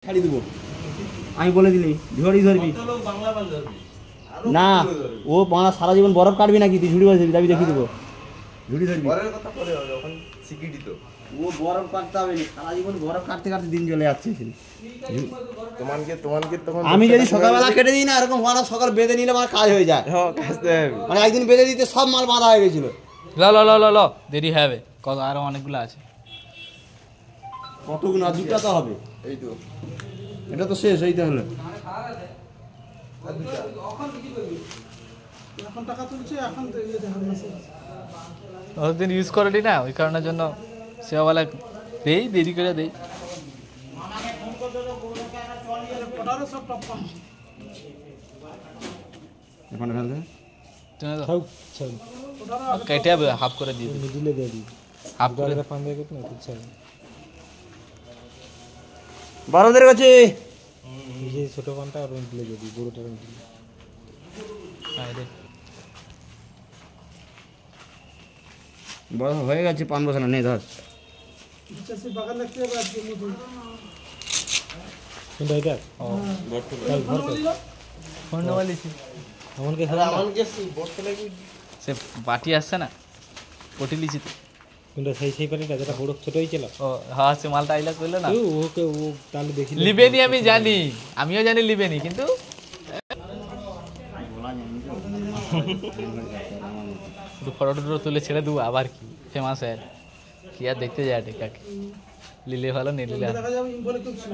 ছাড়ি দেবো আমি বলে দিলি ঝড়ি ধরবি না ও বাংলা সারা জীবন বরফ কাটবি নাকি তুই ঝুড়ি ধরবি দাবি দেখিয়ে দেবো ঝুড়ি ধরবি ও বরফ কাটতে হবে না সারা জীবন বরফ কাটতে কাটতে দিন চলে যাচ্ছে আমি যদি সকালবেলা কেটে দিই না এরকম বরফ সকাল বেঁধে নিলে আমার কাজ হয়ে যায় মানে একদিন বেঁধে দিতে সব মাল বাঁধা হয়ে গেছিল ল দেরি হবে কত আরো অনেকগুলো আছে কতগুলো দুটা তো হবে এই তো এটা তো শেষ হইতে হলো এখন টাকা তুলছে এখন তো ইয়ে দেখাবে না অতদিন ইউজ করেনি না ওই কারণের জন্য সেবাওয়ালা দেই দেরি করে দেই সব টপ কম এখন ফেলতে কেটে হাফ করে দিয়ে মিডিলে দিয়ে দিই হাফ করে পান দিয়ে কেটে না তুলছে বারোদের কাছে এই ছোট পানটা আর মিডিলে দিয়ে দিই বড়টা মিডিলে বড় হয়ে গেছে পান বসানো নেই ধর বাগান দেখতে হবে আজকে মতো কোনটা এটা ও ঘর ফোন নামালিছি আমাকে সে বাটি আসছে না পটি লিছি কোনটা সেই পানিটা যেটা বড় ছোটই ছিল ও হ্যাঁ সে মালটা আইলা কইলো না ওকে ও তাহলে দেখি লিবেনি আমি জানি আমিও জানি লিবেনি কিন্তু ফটো টটো তুলে ছেড়ে দেবো আবার কি ফেমাস হয় কি আর দেখতে যায় টেকাকে লিলে ভালো নিয়ে লিলে দেখা যাবে বলে কেউ ছিল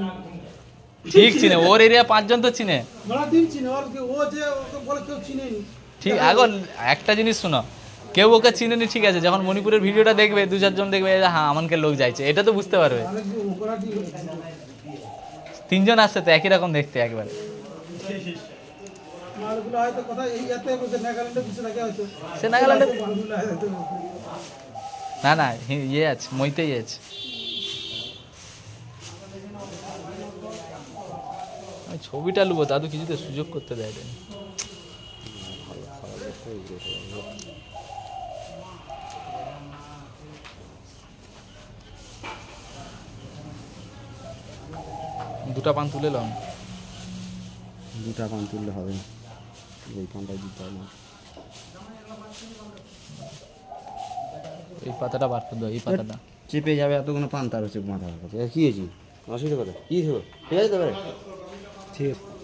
ঠিক চিনে ওর এরিয়া পাঁচজন তো চিনে বড় টিম চিনে ওর ও যে ওকে বলে কেউ চিনেনি ঠিক এখন একটা জিনিস শোনো কেউ ওকে চিনেনি ঠিক আছে যখন মণিপুরের ভিডিওটা দেখবে দু চারজন দেখবে হ্যাঁ আমানকে লোক যাইছে এটা তো বুঝতে পারবে তিনজন আসছে তো একই রকম দেখতে একবারে মালগুলো হয়তো কথা এই এতে নাগাল্যান্ডে কিছু লাগে হয়তো সে নাগাল্যান্ডে না না ইয়ে আছে মইতেই আছে আমি ছবিটা লুবো দাদু কিছুতে সুযোগ করতে দেয় না দুটা পান তুলে লাম দুটা পান তুললে হবে না এই পানটা দিতে হবে এই পাতাটা বার করে দাও এই পাতাটা চেপে যাবে এতগুলো পান তার হচ্ছে মাথা কাছে কি হয়েছি অসুবিধা কথা কি হলো ঠিক আছে তো ঠিক আছে